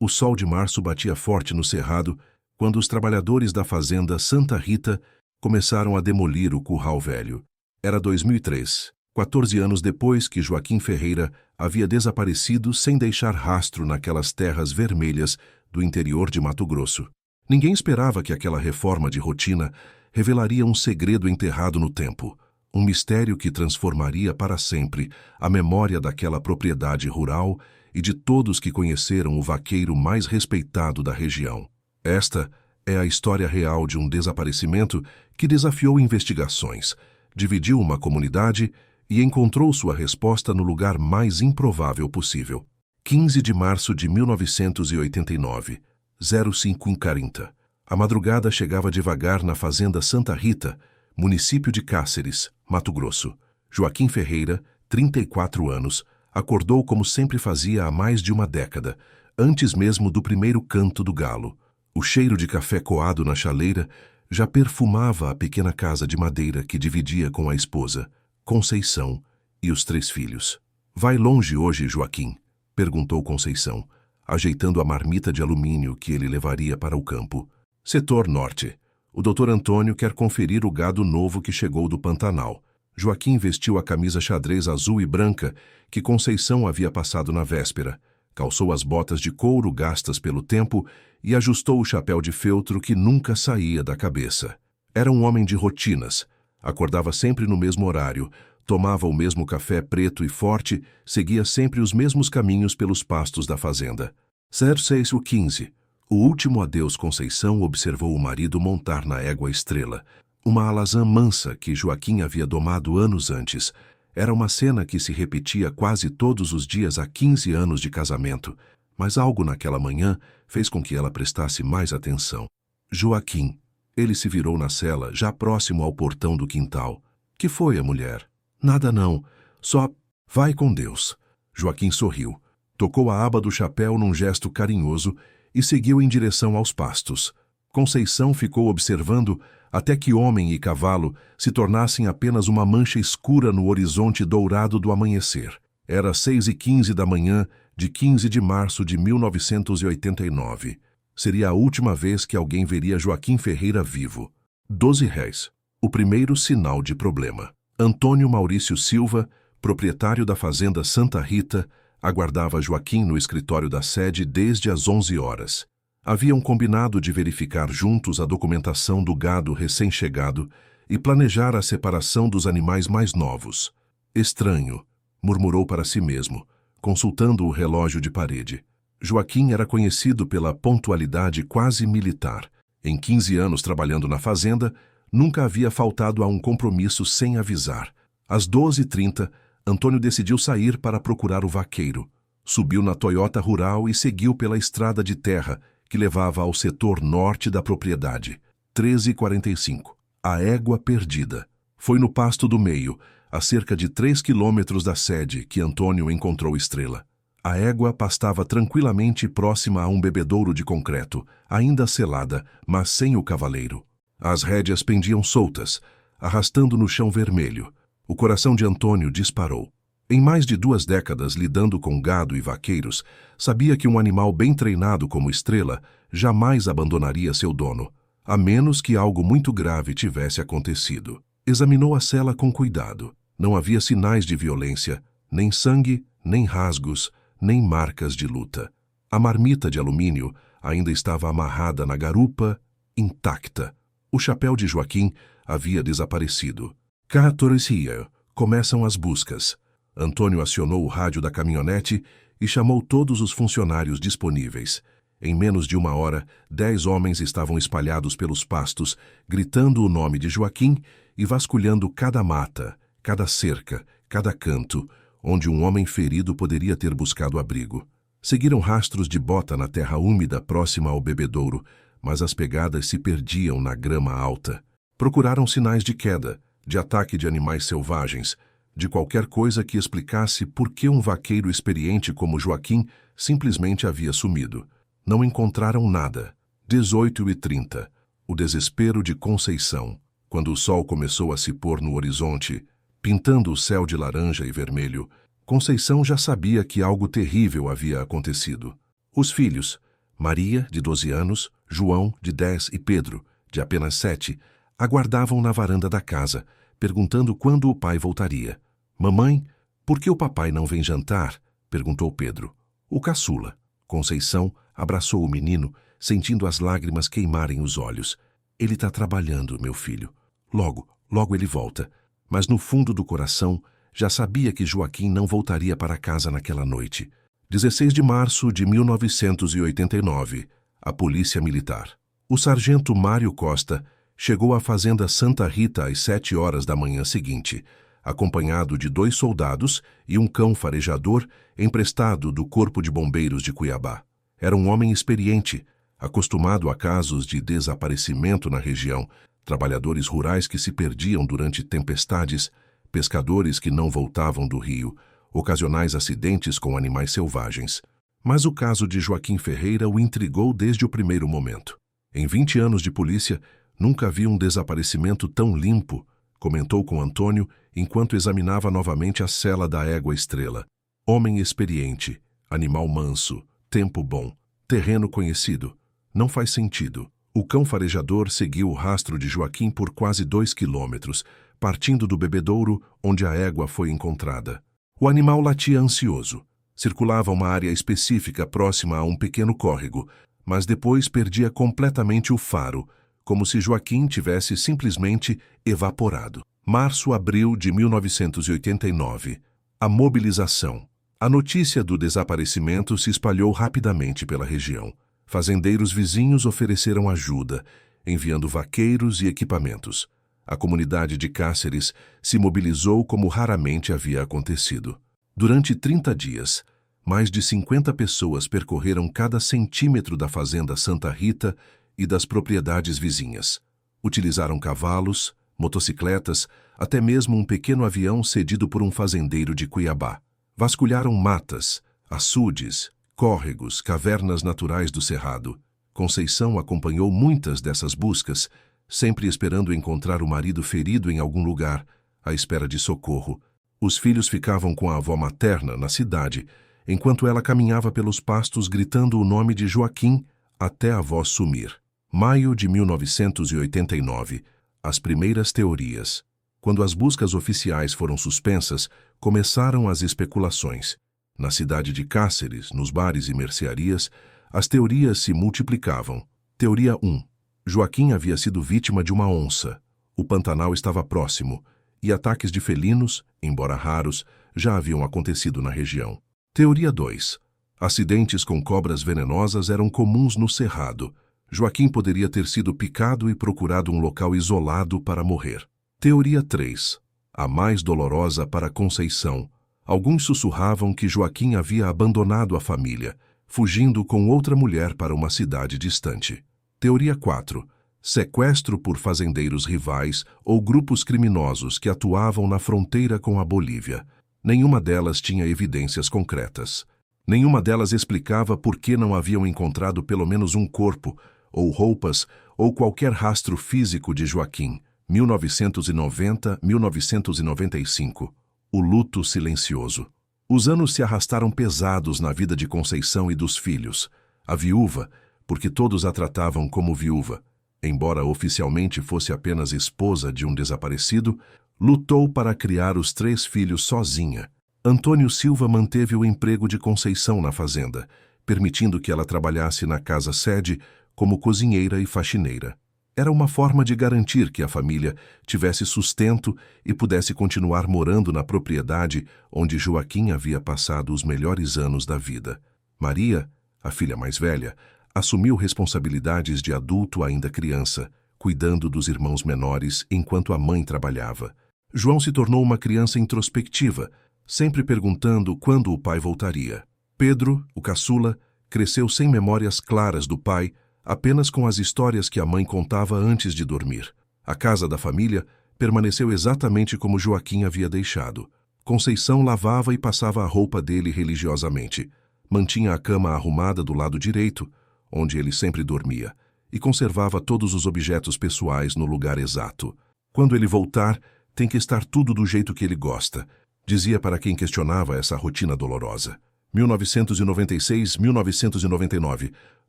O sol de março batia forte no cerrado quando os trabalhadores da fazenda Santa Rita começaram a demolir o curral velho. Era 2003, 14 anos depois que Joaquim Ferreira havia desaparecido sem deixar rastro naquelas terras vermelhas do interior de Mato Grosso. Ninguém esperava que aquela reforma de rotina revelaria um segredo enterrado no tempo, um mistério que transformaria para sempre a memória daquela propriedade rural e de todos que conheceram o vaqueiro mais respeitado da região. Esta é a história real de um desaparecimento que desafiou investigações, dividiu uma comunidade e encontrou sua resposta no lugar mais improvável possível. 15 de março de 1989, 05:40. A madrugada chegava devagar na fazenda Santa Rita, município de Cáceres, Mato Grosso. Joaquim Ferreira, 34 anos, acordou como sempre fazia há mais de uma década, antes mesmo do primeiro canto do galo. O cheiro de café coado na chaleira já perfumava a pequena casa de madeira que dividia com a esposa, Conceição, e os 3 filhos. "Vai longe hoje, Joaquim?" perguntou Conceição, ajeitando a marmita de alumínio que ele levaria para o campo. "Setor Norte. O Dr. Antônio quer conferir o gado novo que chegou do Pantanal." Joaquim vestiu a camisa xadrez azul e branca que Conceição havia passado na véspera, calçou as botas de couro gastas pelo tempo e ajustou o chapéu de feltro que nunca saía da cabeça. Era um homem de rotinas. Acordava sempre no mesmo horário, tomava o mesmo café preto e forte, seguia sempre os mesmos caminhos pelos pastos da fazenda. 06:15. O último adeus Conceição observou o marido montar na égua Estrela, uma alazã mansa que Joaquim havia domado anos antes. Era uma cena que se repetia quase todos os dias há 15 anos de casamento, mas algo naquela manhã fez com que ela prestasse mais atenção. "Joaquim." Ele se virou na cela, já próximo ao portão do quintal. "Que foi, a mulher?" "Nada não, só vai com Deus." Joaquim sorriu, tocou a aba do chapéu num gesto carinhoso e seguiu em direção aos pastos. Conceição ficou observando até que homem e cavalo se tornassem apenas uma mancha escura no horizonte dourado do amanhecer. Era 6:15 da manhã de 15 de março de 1989. Seria a última vez que alguém veria Joaquim Ferreira vivo. R$ 12. O primeiro sinal de problema. Antônio Maurício Silva, proprietário da fazenda Santa Rita, aguardava Joaquim no escritório da sede desde as 11 horas. Haviam combinado de verificar juntos a documentação do gado recém-chegado e planejar a separação dos animais mais novos. "Estranho", murmurou para si mesmo, consultando o relógio de parede. Joaquim era conhecido pela pontualidade quase militar. Em 15 anos trabalhando na fazenda, nunca havia faltado a um compromisso sem avisar. Às 12:30, Antônio decidiu sair para procurar o vaqueiro. Subiu na Toyota Rural e seguiu pela estrada de terra que levava ao setor norte da propriedade. 13:45. A égua perdida. Foi no pasto do meio, a cerca de 3 quilômetros da sede, que Antônio encontrou Estrela. A égua pastava tranquilamente próxima a um bebedouro de concreto, ainda selada, mas sem o cavaleiro. As rédeas pendiam soltas, arrastando no chão vermelho. O coração de Antônio disparou. Em mais de 2 décadas lidando com gado e vaqueiros, sabia que um animal bem treinado como Estrela jamais abandonaria seu dono, a menos que algo muito grave tivesse acontecido. Examinou a cela com cuidado. Não havia sinais de violência, nem sangue, nem rasgos, nem marcas de luta. A marmita de alumínio ainda estava amarrada na garupa, intacta. O chapéu de Joaquim havia desaparecido. 14h. Começam as buscas. Antônio acionou o rádio da caminhonete e chamou todos os funcionários disponíveis. Em menos de 1 hora, 10 homens estavam espalhados pelos pastos, gritando o nome de Joaquim e vasculhando cada mata, cada cerca, cada canto, onde um homem ferido poderia ter buscado abrigo. Seguiram rastros de bota na terra úmida próxima ao bebedouro, mas as pegadas se perdiam na grama alta. Procuraram sinais de queda, de ataque de animais selvagens, de qualquer coisa que explicasse por que um vaqueiro experiente como Joaquim simplesmente havia sumido. Não encontraram nada. 18h30. O desespero de Conceição, quando o sol começou a se pôr no horizonte, pintando o céu de laranja e vermelho. Conceição já sabia que algo terrível havia acontecido. Os filhos, Maria, de 12 anos, João, de 10 e Pedro, de apenas 7, aguardavam na varanda da casa, perguntando quando o pai voltaria. Mamãe, por que o papai não vem jantar? Perguntou Pedro. O caçula. Conceição abraçou o menino, sentindo as lágrimas queimarem os olhos. Ele está trabalhando, meu filho. Logo ele volta. Mas no fundo do coração, já sabia que Joaquim não voltaria para casa naquela noite. 16 de março de 1989, a Polícia Militar. O sargento Mário Costa chegou à fazenda Santa Rita às 7 horas da manhã seguinte, acompanhado de 2 soldados e um cão farejador emprestado do Corpo de Bombeiros de Cuiabá. Era um homem experiente, acostumado a casos de desaparecimento na região, trabalhadores rurais que se perdiam durante tempestades, pescadores que não voltavam do rio, ocasionais acidentes com animais selvagens. Mas o caso de Joaquim Ferreira o intrigou desde o primeiro momento. Em 20 anos de polícia, nunca vi um desaparecimento tão limpo, comentou com Antônio enquanto examinava novamente a cela da égua Estrela. Homem experiente, animal manso, tempo bom, terreno conhecido. Não faz sentido. O cão farejador seguiu o rastro de Joaquim por quase 2 quilômetros, partindo do bebedouro onde a égua foi encontrada. O animal latia ansioso. Circulava uma área específica próxima a um pequeno córrego, mas depois perdia completamente o faro, como se Joaquim tivesse simplesmente evaporado. Março-abril de 1989. A mobilização. A notícia do desaparecimento se espalhou rapidamente pela região. Fazendeiros vizinhos ofereceram ajuda, enviando vaqueiros e equipamentos. A comunidade de Cáceres se mobilizou como raramente havia acontecido. Durante 30 dias, mais de 50 pessoas percorreram cada centímetro da fazenda Santa Rita e das propriedades vizinhas. Utilizaram cavalos, motocicletas, até mesmo um pequeno avião cedido por um fazendeiro de Cuiabá. Vasculharam matas, açudes, córregos, cavernas naturais do Cerrado. Conceição acompanhou muitas dessas buscas, sempre esperando encontrar o marido ferido em algum lugar, à espera de socorro. Os filhos ficavam com a avó materna na cidade, enquanto ela caminhava pelos pastos gritando o nome de Joaquim até a avó sumir. Maio de 1989. As primeiras teorias. Quando as buscas oficiais foram suspensas, começaram as especulações. Na cidade de Cáceres, nos bares e mercearias, as teorias se multiplicavam. Teoria 1. Joaquim havia sido vítima de uma onça. O Pantanal estava próximo, e ataques de felinos, embora raros, já haviam acontecido na região. Teoria 2. Acidentes com cobras venenosas eram comuns no Cerrado. Joaquim poderia ter sido picado e procurado um local isolado para morrer. Teoria 3. A mais dolorosa para Conceição. Alguns sussurravam que Joaquim havia abandonado a família, fugindo com outra mulher para uma cidade distante. Teoria 4. Sequestro por fazendeiros rivais ou grupos criminosos que atuavam na fronteira com a Bolívia. Nenhuma delas tinha evidências concretas. Nenhuma delas explicava por que não haviam encontrado pelo menos um corpo, ou roupas, ou qualquer rastro físico de Joaquim. 1990-1995. O luto silencioso. Os anos se arrastaram pesados na vida de Conceição e dos filhos. A viúva, porque todos a tratavam como viúva, embora oficialmente fosse apenas esposa de um desaparecido, lutou para criar os 3 filhos sozinha. Antônio Silva manteve o emprego de Conceição na fazenda, permitindo que ela trabalhasse na casa-sede como cozinheira e faxineira. Era uma forma de garantir que a família tivesse sustento e pudesse continuar morando na propriedade onde Joaquim havia passado os melhores anos da vida. Maria, a filha mais velha, assumiu responsabilidades de adulto ainda criança, cuidando dos irmãos menores enquanto a mãe trabalhava. João se tornou uma criança introspectiva, sempre perguntando quando o pai voltaria. Pedro, o caçula, cresceu sem memórias claras do pai, apenas com as histórias que a mãe contava antes de dormir. A casa da família permaneceu exatamente como Joaquim havia deixado. Conceição lavava e passava a roupa dele religiosamente. Mantinha a cama arrumada do lado direito, onde ele sempre dormia, e conservava todos os objetos pessoais no lugar exato. Quando ele voltar, tem que estar tudo do jeito que ele gosta, dizia para quem questionava essa rotina dolorosa. 1996-1999.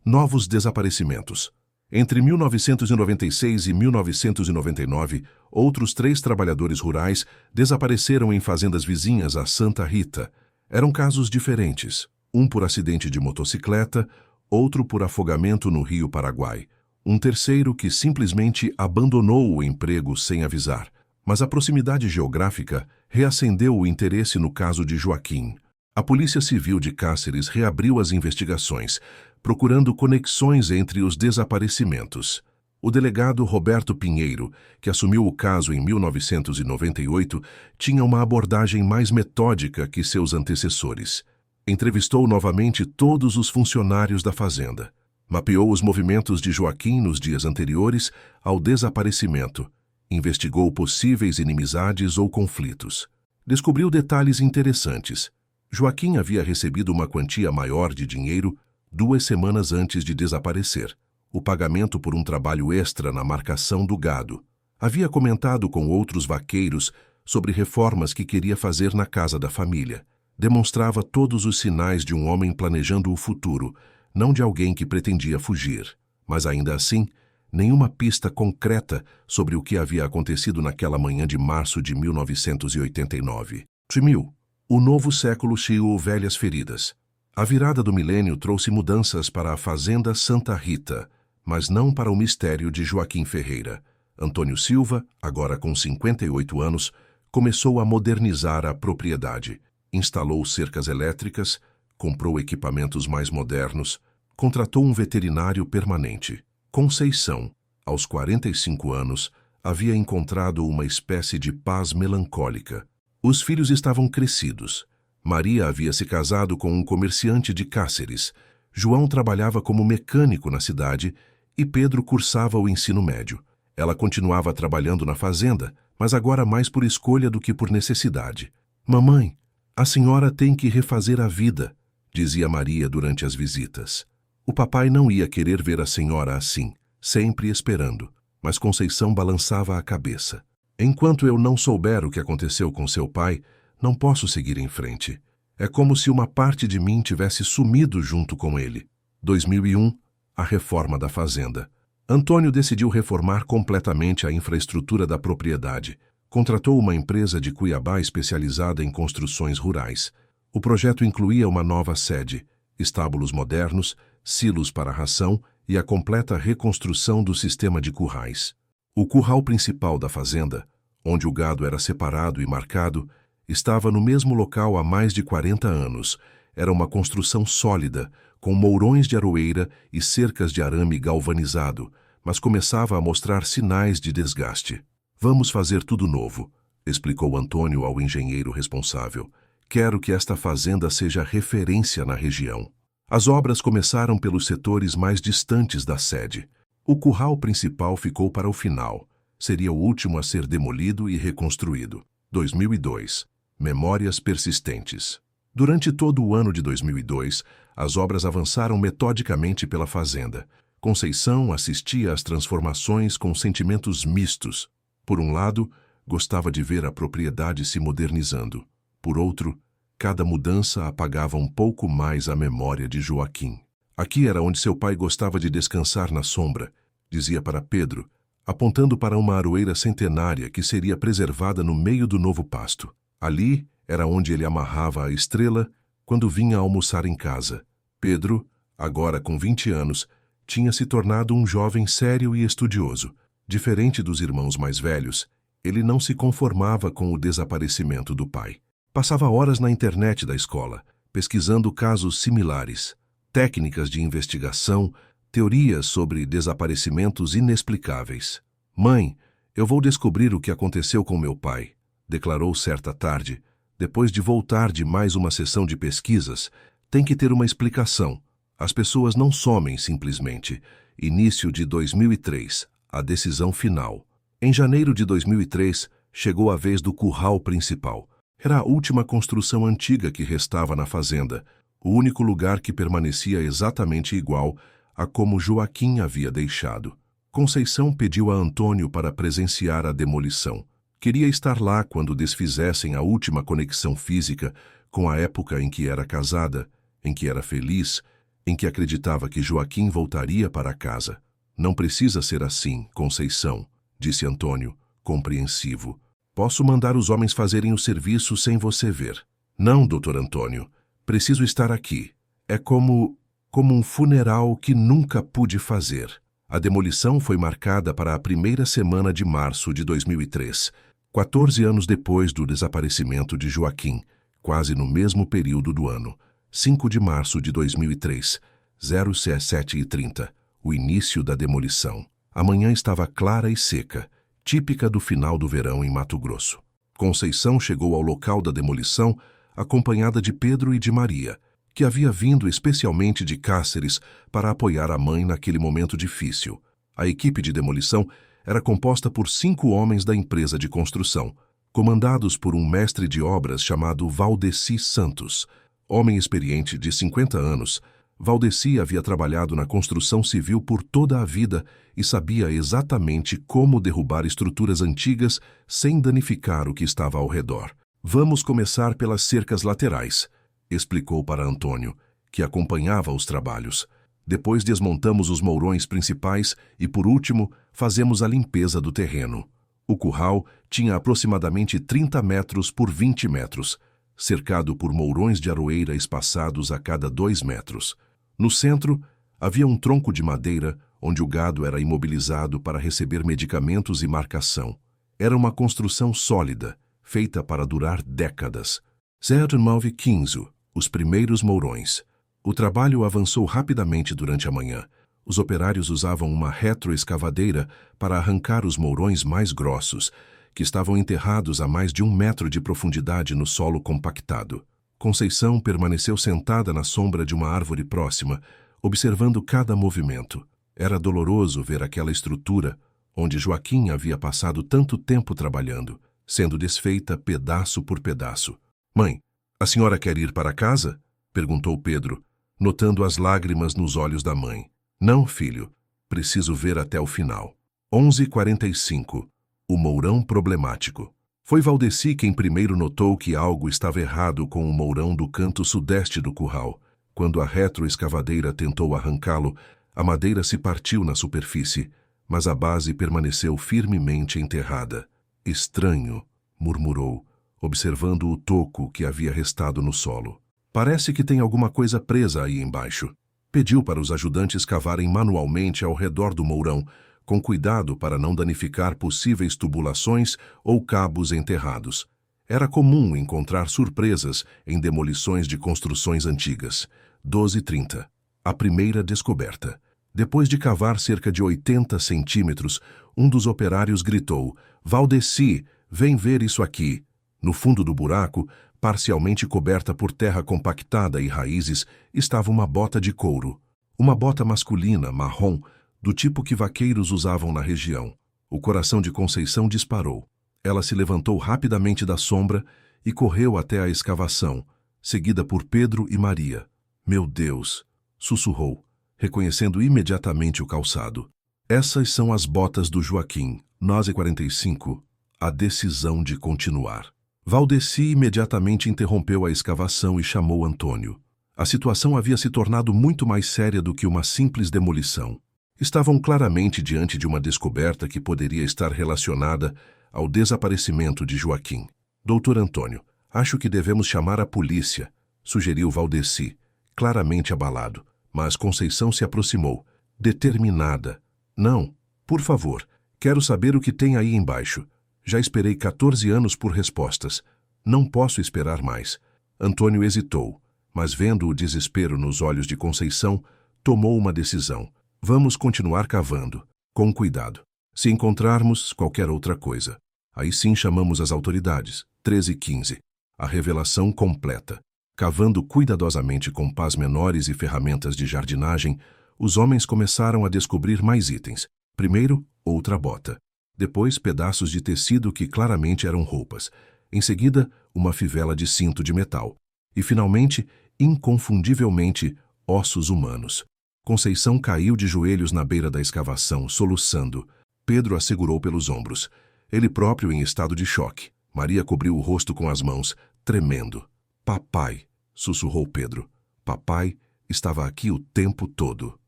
Novos desaparecimentos. Entre 1996 e 1999, outros 3 trabalhadores rurais desapareceram em fazendas vizinhas a Santa Rita. Eram casos diferentes, um por acidente de motocicleta, outro por afogamento no Rio Paraguai, um terceiro que simplesmente abandonou o emprego sem avisar. Mas a proximidade geográfica reacendeu o interesse no caso de Joaquim. A Polícia Civil de Cáceres reabriu as investigações, procurando conexões entre os desaparecimentos. O delegado Roberto Pinheiro, que assumiu o caso em 1998, tinha uma abordagem mais metódica que seus antecessores. Entrevistou novamente todos os funcionários da fazenda. Mapeou os movimentos de Joaquim nos dias anteriores ao desaparecimento. Investigou possíveis inimizades ou conflitos. Descobriu detalhes interessantes. Joaquim havia recebido uma quantia maior de dinheiro 2 semanas antes de desaparecer. O pagamento por um trabalho extra na marcação do gado. Havia comentado com outros vaqueiros sobre reformas que queria fazer na casa da família. Demonstrava todos os sinais de um homem planejando o futuro, não de alguém que pretendia fugir. Mas ainda assim, nenhuma pista concreta sobre o que havia acontecido naquela manhã de março de 1989. 2000. O novo século cheio velhas feridas. A virada do milênio trouxe mudanças para a fazenda Santa Rita, mas não para o mistério de Joaquim Ferreira. Antônio Silva, agora com 58 anos, começou a modernizar a propriedade. Instalou cercas elétricas, comprou equipamentos mais modernos, contratou um veterinário permanente. Conceição, aos 45 anos, havia encontrado uma espécie de paz melancólica. Os filhos estavam crescidos. Maria havia se casado com um comerciante de Cáceres. João trabalhava como mecânico na cidade e Pedro cursava o ensino médio. Ela continuava trabalhando na fazenda, mas agora mais por escolha do que por necessidade. «Mamãe, a senhora tem que refazer a vida», dizia Maria durante as visitas. O papai não ia querer ver a senhora assim, sempre esperando, mas Conceição balançava a cabeça. «Enquanto eu não souber o que aconteceu com seu pai, não posso seguir em frente. É como se uma parte de mim tivesse sumido junto com ele». 2001, a reforma da fazenda. Antônio decidiu reformar completamente a infraestrutura da propriedade. Contratou uma empresa de Cuiabá especializada em construções rurais. O projeto incluía uma nova sede, estábulos modernos, silos para ração e a completa reconstrução do sistema de currais. O curral principal da fazenda, onde o gado era separado e marcado, estava no mesmo local há mais de 40 anos. Era uma construção sólida, com mourões de aroeira e cercas de arame galvanizado, mas começava a mostrar sinais de desgaste. «Vamos fazer tudo novo», explicou Antônio ao engenheiro responsável. «Quero que esta fazenda seja referência na região». As obras começaram pelos setores mais distantes da sede. O curral principal ficou para o final. Seria o último a ser demolido e reconstruído. 2002. Memórias persistentes. Durante todo o ano de 2002, as obras avançaram metodicamente pela fazenda. Conceição assistia às transformações com sentimentos mistos. Por um lado, gostava de ver a propriedade se modernizando. Por outro, cada mudança apagava um pouco mais a memória de Joaquim. Aqui era onde seu pai gostava de descansar na sombra, dizia para Pedro, apontando para uma aroeira centenária que seria preservada no meio do novo pasto. Ali era onde ele amarrava a estrela quando vinha almoçar em casa. Pedro, agora com 20 anos, tinha se tornado um jovem sério e estudioso. Diferente dos irmãos mais velhos, ele não se conformava com o desaparecimento do pai. Passava horas na internet da escola, pesquisando casos similares, técnicas de investigação, teorias sobre desaparecimentos inexplicáveis. «Mãe, eu vou descobrir o que aconteceu com meu pai», declarou certa tarde, depois de voltar de mais uma sessão de pesquisas. «Tem que ter uma explicação. As pessoas não somem simplesmente». Início de 2003, a decisão final. Em janeiro de 2003, chegou a vez do curral principal. Era a última construção antiga que restava na fazenda, o único lugar que permanecia exatamente igual a como Joaquim havia deixado. Conceição pediu a Antônio para presenciar a demolição. Queria estar lá quando desfizessem a última conexão física com a época em que era casada, em que era feliz, em que acreditava que Joaquim voltaria para casa. Não precisa ser assim, Conceição, disse Antônio, compreensivo. Posso mandar os homens fazerem o serviço sem você ver. Não, doutor Antônio. Preciso estar aqui. É como um funeral que nunca pude fazer. A demolição foi marcada para a primeira semana de março de 2003, 14 anos depois do desaparecimento de Joaquim, quase no mesmo período do ano. 5 de março de 2003, 07h30, o início da demolição. A manhã estava clara e seca, típica do final do verão em Mato Grosso. Conceição chegou ao local da demolição acompanhada de Pedro e de Maria, que havia vindo especialmente de Cáceres para apoiar a mãe naquele momento difícil. A equipe de demolição era composta por 5 homens da empresa de construção, comandados por um mestre de obras chamado Valdeci Santos. Homem experiente de 50 anos, Valdeci havia trabalhado na construção civil por toda a vida e sabia exatamente como derrubar estruturas antigas sem danificar o que estava ao redor. Vamos começar pelas cercas laterais, explicou para Antônio, que acompanhava os trabalhos. Depois desmontamos os mourões principais e, por último, fazemos a limpeza do terreno. O curral tinha aproximadamente 30 metros por 20 metros, cercado por mourões de aroeira espaçados a cada 2 metros. No centro, havia um tronco de madeira onde o gado era imobilizado para receber medicamentos e marcação. Era uma construção sólida, feita para durar décadas. 0915, os primeiros mourões. O trabalho avançou rapidamente durante a manhã. Os operários usavam uma retroescavadeira para arrancar os mourões mais grossos, que estavam enterrados a mais de 1 metro de profundidade no solo compactado. Conceição permaneceu sentada na sombra de uma árvore próxima, observando cada movimento. Era doloroso ver aquela estrutura, onde Joaquim havia passado tanto tempo trabalhando, sendo desfeita pedaço por pedaço. Mãe, a senhora quer ir para casa? Perguntou Pedro, notando as lágrimas nos olhos da mãe. Não, filho. Preciso ver até o final. 11h45. O mourão problemático. Foi Valdeci quem primeiro notou que algo estava errado com o mourão do canto sudeste do curral. Quando a retroescavadeira tentou arrancá-lo, a madeira se partiu na superfície, mas a base permaneceu firmemente enterrada. Estranho, murmurou, observando o toco que havia restado no solo. Parece que tem alguma coisa presa aí embaixo. Pediu para os ajudantes cavarem manualmente ao redor do mourão, com cuidado para não danificar possíveis tubulações ou cabos enterrados. Era comum encontrar surpresas em demolições de construções antigas. 12h30. A primeira descoberta. Depois de cavar cerca de 80 centímetros, um dos operários gritou: Valdeci, vem ver isso aqui. No fundo do buraco, parcialmente coberta por terra compactada e raízes, estava uma bota de couro. Uma bota masculina, marrom, do tipo que vaqueiros usavam na região. O coração de Conceição disparou. Ela se levantou rapidamente da sombra e correu até a escavação, seguida por Pedro e Maria. Meu Deus! Sussurrou, reconhecendo imediatamente o calçado. Essas são as botas do Joaquim. 9h45. A decisão de continuar. Valdeci imediatamente interrompeu a escavação e chamou Antônio. A situação havia se tornado muito mais séria do que uma simples demolição. Estavam claramente diante de uma descoberta que poderia estar relacionada ao desaparecimento de Joaquim. Doutor Antônio, acho que devemos chamar a polícia, sugeriu Valdeci, claramente abalado. Mas Conceição se aproximou, determinada. Não, por favor, quero saber o que tem aí embaixo. Já esperei 14 anos por respostas. Não posso esperar mais. Antônio hesitou, mas vendo o desespero nos olhos de Conceição, tomou uma decisão. Vamos continuar cavando, com cuidado. Se encontrarmos qualquer outra coisa, aí sim chamamos as autoridades. 13h15. A revelação completa. Cavando cuidadosamente com pás menores e ferramentas de jardinagem, os homens começaram a descobrir mais itens. Primeiro, outra bota. Depois, pedaços de tecido que claramente eram roupas. Em seguida, uma fivela de cinto de metal. E, finalmente, inconfundivelmente, ossos humanos. Conceição caiu de joelhos na beira da escavação, soluçando. Pedro a segurou pelos ombros. Ele próprio em estado de choque. Maria cobriu o rosto com as mãos, tremendo. Papai, sussurrou Pedro. Papai Estava aqui o tempo todo.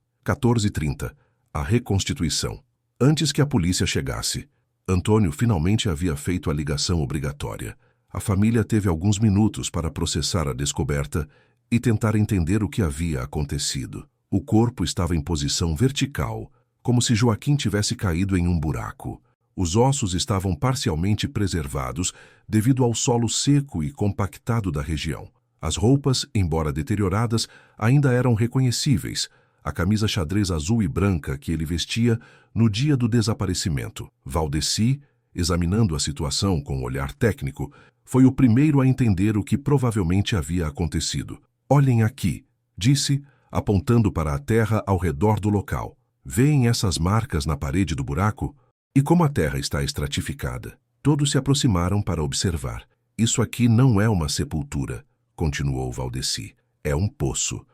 14h30. A reconstituição. Antes que a polícia chegasse, Antônio finalmente havia feito a ligação obrigatória. A família teve alguns minutos para processar a descoberta e tentar entender o que havia acontecido. O corpo estava em posição vertical, como se Joaquim tivesse caído em um buraco. Os ossos estavam parcialmente preservados devido ao solo seco e compactado da região. As roupas, embora deterioradas, ainda eram reconhecíveis. A camisa xadrez azul e branca que ele vestia no dia do desaparecimento. Valdeci, examinando a situação com um olhar técnico, foi o primeiro a entender o que provavelmente havia acontecido. "Olhem aqui", disse, apontando para a terra ao redor do local. "Veem essas marcas na parede do buraco? E como a terra está estratificada?" Todos se aproximaram para observar. "Isso aqui não é uma sepultura", continuou Valdeci. "É um poço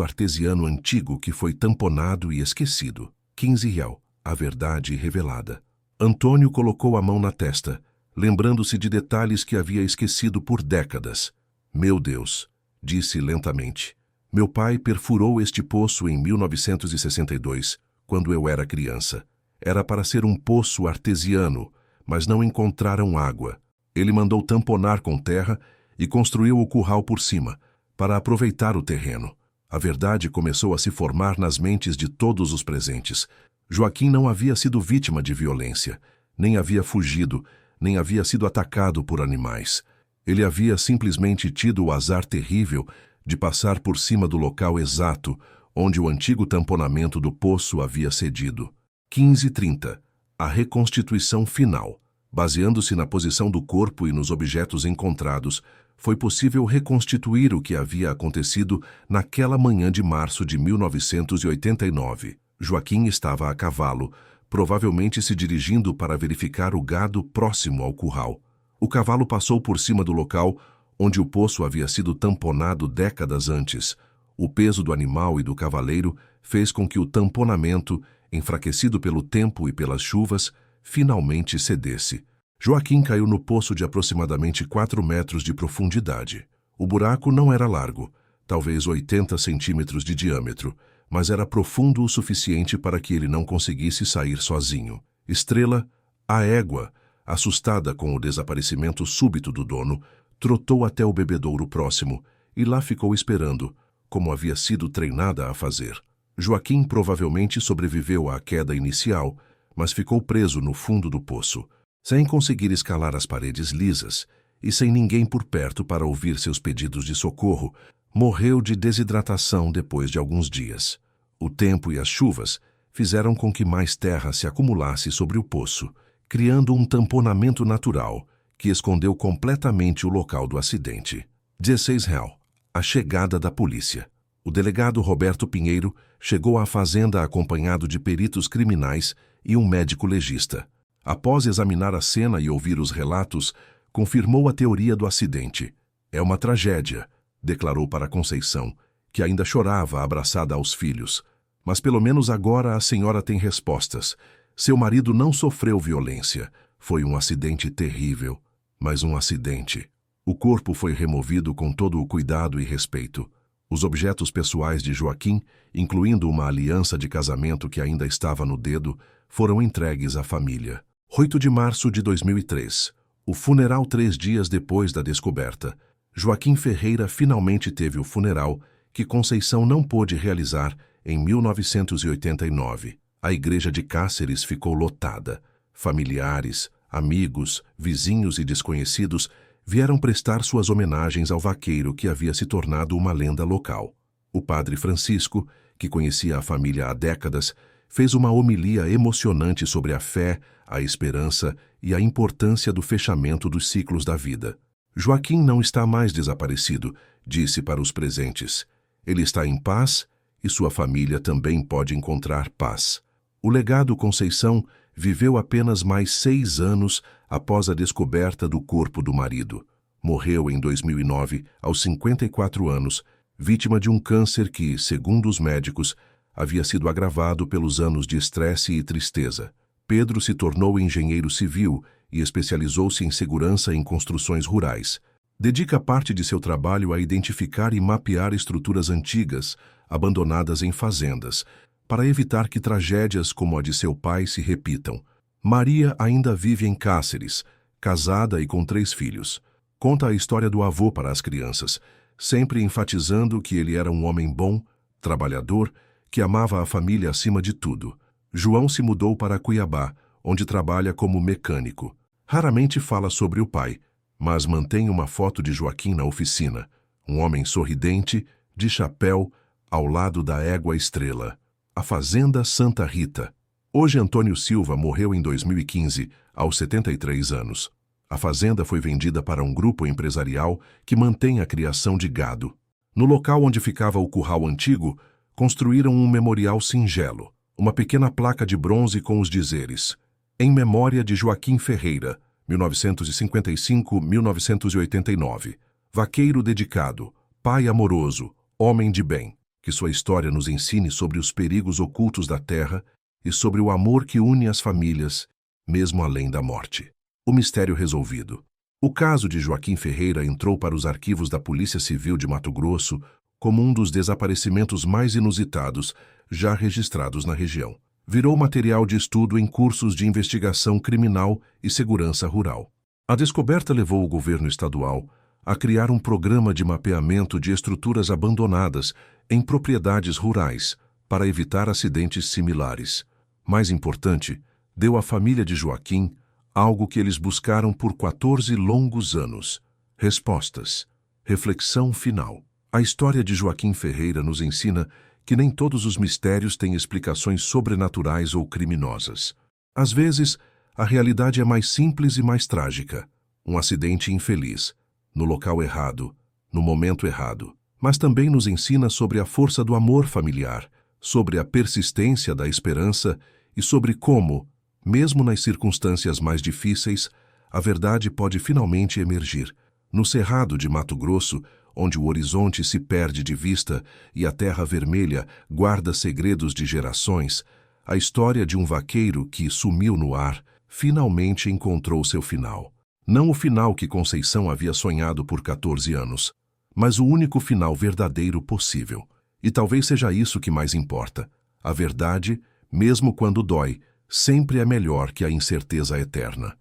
artesiano antigo que foi tamponado e esquecido. 15 réu, a verdade revelada." Antônio colocou a mão na testa, lembrando-se de detalhes que havia esquecido por décadas. "Meu Deus", disse lentamente. "Meu pai perfurou este poço em 1962, quando eu era criança. Era para ser um poço artesiano, mas não encontraram água. Ele mandou tamponar com terra e construiu o curral por cima, para aproveitar o terreno. A verdade começou a se formar nas mentes de todos os presentes. Joaquim não havia sido vítima de violência, nem havia fugido, nem havia sido atacado por animais. Ele havia simplesmente tido o azar terrível de passar por cima do local exato onde o antigo tamponamento do poço havia cedido. 15h30. A reconstituição final. Baseando-se na posição do corpo e nos objetos encontrados, foi possível reconstituir o que havia acontecido naquela manhã de março de 1989. Joaquim estava a cavalo, provavelmente se dirigindo para verificar o gado próximo ao curral. O cavalo passou por cima do local onde o poço havia sido tamponado décadas antes. O peso do animal e do cavaleiro fez com que o tamponamento, enfraquecido pelo tempo e pelas chuvas, finalmente cedesse. Joaquim caiu no poço de aproximadamente 4 metros de profundidade. O buraco não era largo, talvez 80 centímetros de diâmetro, mas era profundo o suficiente para que ele não conseguisse sair sozinho. Estrela, a égua, assustada com o desaparecimento súbito do dono, trotou até o bebedouro próximo e lá ficou esperando, como havia sido treinada a fazer. Joaquim provavelmente sobreviveu à queda inicial, mas ficou preso no fundo do poço, sem conseguir escalar as paredes lisas e sem ninguém por perto para ouvir seus pedidos de socorro. Morreu de desidratação depois de alguns dias. O tempo e as chuvas fizeram com que mais terra se acumulasse sobre o poço, criando um tamponamento natural que escondeu completamente o local do acidente. 16 réu. A chegada da polícia. O delegado Roberto Pinheiro chegou à fazenda acompanhado de peritos criminais e um médico legista. Após examinar a cena e ouvir os relatos, confirmou a teoria do acidente. "É uma tragédia", declarou para Conceição, que ainda chorava abraçada aos filhos. "Mas pelo menos agora a senhora tem respostas. Seu marido não sofreu violência. Foi um acidente terrível, mas um acidente." O corpo foi removido com todo o cuidado e respeito. Os objetos pessoais de Joaquim, incluindo uma aliança de casamento que ainda estava no dedo, foram entregues à família. 8 de março de 2003. O funeral 3 dias depois da descoberta. Joaquim Ferreira finalmente teve o funeral que Conceição não pôde realizar em 1989. A igreja de Cáceres ficou lotada. Familiares, amigos, vizinhos e desconhecidos vieram prestar suas homenagens ao vaqueiro que havia se tornado uma lenda local. O padre Francisco, que conhecia a família há décadas, fez uma homilia emocionante sobre a fé, a esperança e a importância do fechamento dos ciclos da vida. "Joaquim não está mais desaparecido", disse para os presentes. "Ele está em paz e sua família também pode encontrar paz." O legado Conceição viveu apenas mais 6 anos após a descoberta do corpo do marido. Morreu em 2009, aos 54 anos, vítima de um câncer que, segundo os médicos, havia sido agravado pelos anos de estresse e tristeza. Pedro se tornou engenheiro civil e especializou-se em segurança em construções rurais. Dedica parte de seu trabalho a identificar e mapear estruturas antigas, abandonadas em fazendas, para evitar que tragédias como a de seu pai se repitam. Maria ainda vive em Cáceres, casada e com 3 filhos. Conta a história do avô para as crianças, sempre enfatizando que ele era um homem bom, trabalhador, que amava a família acima de tudo. João se mudou para Cuiabá, onde trabalha como mecânico. Raramente fala sobre o pai, mas mantém uma foto de Joaquim na oficina, um homem sorridente, de chapéu, ao lado da égua Estrela. A Fazenda Santa Rita. Hoje Antônio Silva morreu em 2015, aos 73 anos. A fazenda foi vendida para um grupo empresarial que mantém a criação de gado. No local onde ficava o curral antigo, construíram um memorial singelo, uma pequena placa de bronze com os dizeres: em memória de Joaquim Ferreira, 1955-1989. Vaqueiro dedicado, pai amoroso, homem de bem. Que sua história nos ensine sobre os perigos ocultos da terra e sobre o amor que une as famílias, mesmo além da morte. O mistério resolvido. O caso de Joaquim Ferreira entrou para os arquivos da Polícia Civil de Mato Grosso como um dos desaparecimentos mais inusitados já registrados na região. Virou material de estudo em cursos de investigação criminal e segurança rural. A descoberta levou o governo estadual a criar um programa de mapeamento de estruturas abandonadas em propriedades rurais para evitar acidentes similares. Mais importante, deu à família de Joaquim algo que eles buscaram por 14 longos anos: respostas. Reflexão final. A história de Joaquim Ferreira nos ensina que nem todos os mistérios têm explicações sobrenaturais ou criminosas. Às vezes, a realidade é mais simples e mais trágica. Um acidente infeliz, no local errado, no momento errado. Mas também nos ensina sobre a força do amor familiar, sobre a persistência da esperança e sobre como, mesmo nas circunstâncias mais difíceis, a verdade pode finalmente emergir. No Cerrado de Mato Grosso, onde o horizonte se perde de vista e a terra vermelha guarda segredos de gerações, a história de um vaqueiro que sumiu no ar finalmente encontrou seu final. Não o final que Conceição havia sonhado por 14 anos, mas o único final verdadeiro possível. E talvez seja isso que mais importa. A verdade, mesmo quando dói, sempre é melhor que a incerteza eterna.